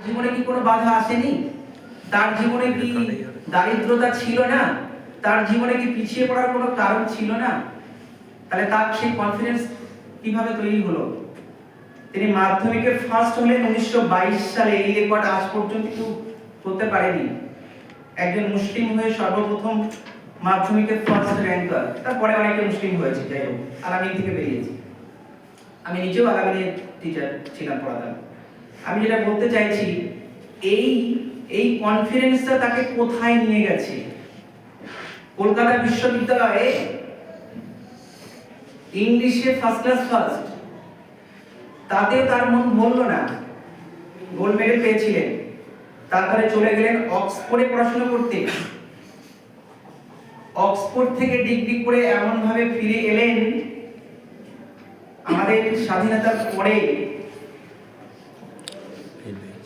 জীবনে কি কোনো বাধা আসেনি? তার জীবনে কি দারিদ্রতা ছিল না? তার জীবনে কি পিছিয়ে পড়ার কোনো কারণ ছিল না? তাহলে তার সেই কনফিডেন্স কিভাবে তৈরি হলো? তিনি মাধ্যমিকে ফার্স্ট হলেন 1922 সালে। এই রেকর্ড আজ পর্যন্ত কেউ করতে পারেনি। একজন মুসলিম হয়ে সর্বপ্রথম মাধ্যমিকে ফার্স্ট র্যাঙ্কার। তারপরে অনেকে মুসলিম হয়েছে, যাই হোক আলামিন থেকে বেরিয়েছে। আমি নিজেও আলামিনের টিচার ছিলাম, পড়াতাম। আমি যেটা বলতে চাইছি, এই কনফিডেন্সটা তাকে কোথায় নিয়ে গেছে? কলকাতা বিশ্ববিদ্যালয়ে ইংলিশে ফার্স্ট ক্লাস ফার্স্ট, তাতেও তার মন ভরল না। গোল্ড মেডেল পেয়েছিলেন। তারপরে চলে গেলেন অক্সফোর্ডে পড়াশোনা করতে। অক্সফোর্ড থেকে ডিগ্রি করে এমন ভাবে ফিরে এলেন, আমাদের স্বাধীনতার পরে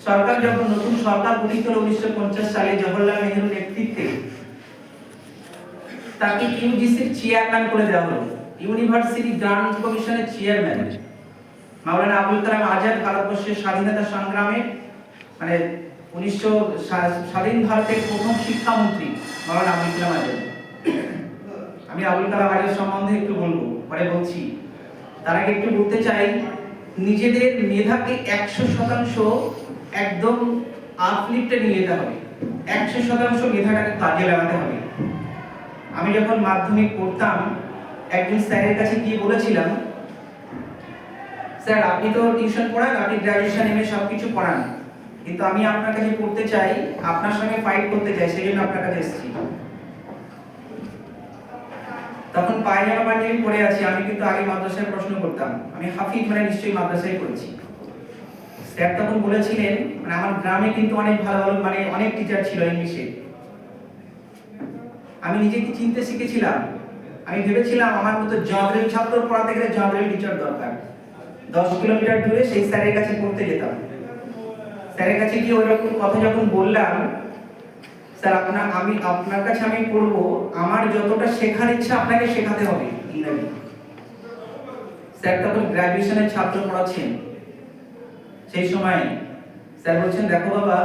সরকার যখন নতুন সরকার গঠিত হল 1950 সালে জওহরলাল নেহরুর নেতৃত্বে, তাকে ইউজিসির চেয়ারম্যান করে দেওয়া হলো, ইউনিভার্সিটি গ্রান্ট কমিশনের চেয়ারম্যান। মাওলানা আবুল কালাম আজাদ ভারতবর্ষের স্বাধীনতা সংগ্রামে মানে 1900 স্বাধীন ভারতের প্রথম শিক্ষামন্ত্রী মাওলানা আবুল কালাম আজাদ। আমি আবুল কালাম আজাদ সম্বন্ধে একটু বলবো, পরে বলছি। তার আগে একটু বলতে চাই, নিজেদের মেধাকে 100% একদম আপলিফটে নিয়ে যেতে হবে। 100% মেধাটাকে কাজে লাগাতে হবে। আমি যখন মাধ্যমিক পড়তাম, একজন স্যারের কাছে গিয়ে বলেছিলাম, স্যার আপনি তো টিউশন পড়ান, আপনি গ্র্যাজুয়েশন এমএ সবকিছু পড়ান, কিন্তু আমি আপনার কাছে পড়তে চাই, আপনার সঙ্গে ফাইট করতে চাই, সেই জন্য আপনার কাছে এসেছি। তখন পায়জামা পাঞ্জাবি পরে আছি। আমি কিন্তু আগে মাদ্রাসায় পড়াশোনা করতাম, আমি হাফিজ, মানে নিশ্চয়ই মাদ্রাসায় পড়েছি। স্যার তখন বলেছিলেন, মানে আমার গ্রামে কিন্তু অনেক ভালো ভালো মানে অনেক টিচার ছিল ইংলিশে। আমি নিজেকে চিনতে শিখেছিলাম। আমি ভেবেছিলাম আমার মতো জয়দেব ছাত্র পড়াতে গেলে জয়দেব টিচার দরকার। 10 কিলোমিটার দূরে সেই স্যারের কাছে পড়তে যেতাম। স্যারের কাছে গিয়ে ওই রকম কথা যখন বললাম, স্যার আমি আপনার কাছে আমি পড়ব, আমার যতটা শেখার ইচ্ছা আপনাকে শেখাতে হবে ইংরেজি। স্যার তখন গ্র্যাজুয়েশনের ছাত্র পড়াচ্ছেন। সেই সময় স্যার বলছেন, দেখো বাবা,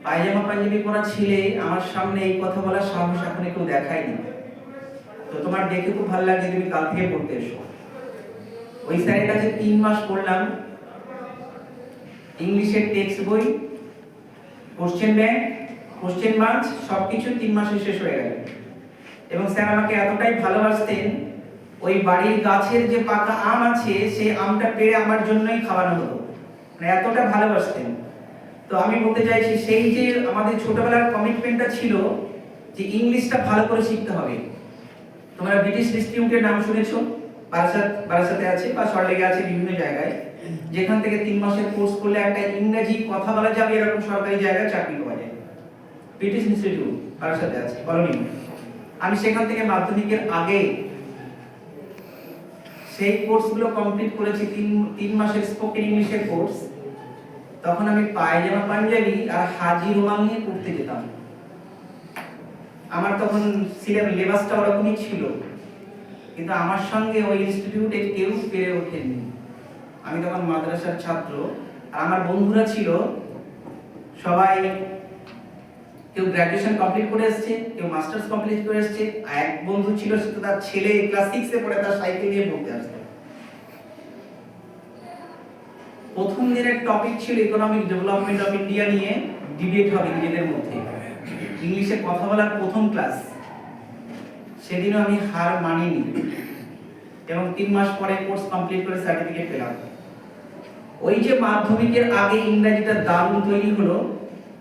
পায়জামা পাঞ্জাবি পরা ছেলে আমার সামনে এই কথা বলার সাহস এখনো কেউ দেখায়নি, তো তোমার দেখে খুব ভালো লাগে, তুমি কাল থেকে পড়তে এসো। ওই স্যারের কাছে 3 মাস পড়লাম। ইংলিশের টেক্সট বই, কোশ্চেন ব্যাংক, কোশ্চেন মার্ক সবকিছু 3 মাসে শেষ হয়ে গেল। এবং স্যার আমাকে এতটাই ভালোবাসতেন, ওই বাড়ির গাছের যে পাকা আম আছে সেই আমটা পেড়ে আমার জন্যই খাওয়ানো হতো, মানে এতটা ভালোবাসতেন। তো আমি বলতে চাইছি, সেই যে আমাদের ছোটবেলার কমিটমেন্টটা ছিল যে ইংলিশটা ভালো করে শিখতে হবে। তোমরা ব্রিটিশ ইনস্টিটিউটের নাম শুনেছো, বারাসাতে আছে বা সল্টলেকে আছে, বিভিন্ন জায়গায়, যেখান থেকে 3 মাসের কোর্স করলে একটা ইংরেজি কথা বলা যাবে এরকম সরকারি জায়গায় চাকরি পাওয়া যায়। ব্রিটিশ ইনস্টিটিউট বারাসাতে আছে, কলোনি। আমি সেখান থেকে মাধ্যমিকের আগে সেই কোর্সগুলো কমপ্লিট করেছি, 3 মাসের স্পোকেন ইংলিশের কোর্স। তখন আমি পায়জামা পাঞ্জাবি আর হাজি রুমাল নিয়ে পড়তে যেতাম। আমার তখন সিলেবাসটা ওরকমই ছিল, কিন্তু আমার সঙ্গে ওই ইনস্টিটিউটে কেউ পেরে ওঠেনি। আমি তখন মাদ্রাসার ছাত্র, আর আমার বন্ধুরা ছিল সবাই, কেউ গ্র্যাজুয়েশন কমপ্লিট করে এসেছে, কেউ মাস্টার্স কমপ্লিট করে এসেছে। আর এক বন্ধু ছিল, সে তো তার ছেলে ক্লাস 6 এ পড়ে, তার সাইকেল নিয়ে পড়তে আসতো। প্রথম দিনের টপিক ছিল ইকোনমিক ডেভেলপমেন্ট অফ ইন্ডিয়া নিয়ে ডিবেট হবে নিজেদের মধ্যে। ইংলিশে কথা বলার প্রথম ক্লাস। সেদিনও আমি হার মানিনি এবং 3 মাস পরে কোর্স কমপ্লিট করে সার্টিফিকেট পেলাম। ওই যে মাধ্যমিকের আগে ইংরেজিটা দারুণ তৈরি হলো,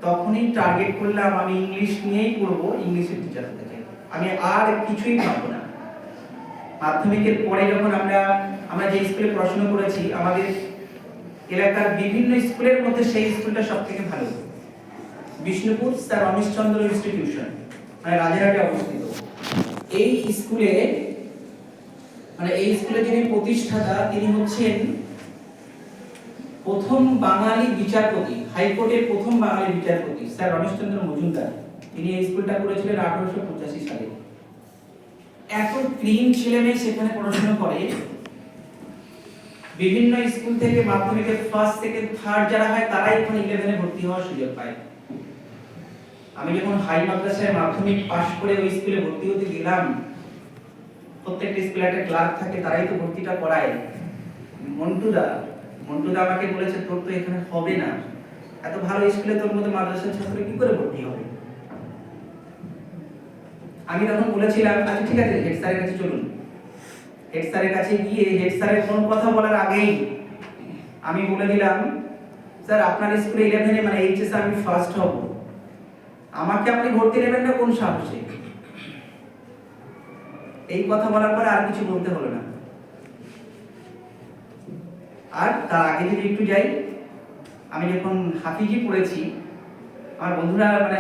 তখনই টার্গেট করলাম আমি ইংলিশ নিয়েই পড়বো, ইংলিশের টিচার হতে চাই, আমি আর কিছুই ভাববো না। মাধ্যমিকের পরে যখন আমরা যে স্কুলে পড়াশোনা করেছি, আমাদের এলাকার বিভিন্ন স্কুলের মধ্যে সেই স্কুলটা সবথেকে ভালো, বিষ্ণুপুর স্যার রমেশচন্দ্র ইনস্টিটিউশন, মানে রাজারহাটে অবস্থিত। এই স্কুলে যিনি প্রতিষ্ঠাতা, তিনি হচ্ছেন প্রথম বাঙালি বিচারপতি, হাইকোর্টের প্রথম বাঙালি বিচারপতি স্যার রমেশচন্দ্র মজুমদার। তিনি এই স্কুলটা করেছিলেন 1885 সালে। এত ক্লিন ছেলে মেয়ে সেখানে পড়াশোনা করে। বিভিন্ন স্কুল থেকে মাধ্যমিকে ফার্স্ট সেকেন্ড থার্ড যারা হয় তারাই এখন 11 এ ভর্তি হওয়ার সুযোগ পায়। আমি যখন হাই মাদ্রাসায় মাধ্যমিক পাশ করে ওই স্কুলে ভর্তি হতে গেলাম, প্রত্যেকটা স্কুলে একটা ক্লার্ক থাকে, তারাই তো ভর্তিটা করায়। মন্টুদা আমাকে বলেছে তোর তো এখানে হবে না, এত ভালো স্কুলে তোর মধ্যে মাদ্রাসার ছাত্র কি করে ভর্তি হবে। আমি তখন বলেছিলাম আচ্ছা ঠিক আছে হেড স্যারের কাছে চলুন। হেড স্যারের কাছে গিয়ে হেড স্যারের কোনো কথা বলার আগেই আমি বলে দিলাম স্যার আপনার স্কুলে 11 এ মানে এইচএস আমি ফার্স্ট হব, আমাকে আপনি ভর্তি নেবেন না কোন সাহসে। এই কথা বলার পরে আর কিছু বলতে হলো না। আর তার আগে যদি একটু যাই, আমি যখন হাফিজি পড়েছি আমার বন্ধুরা মানে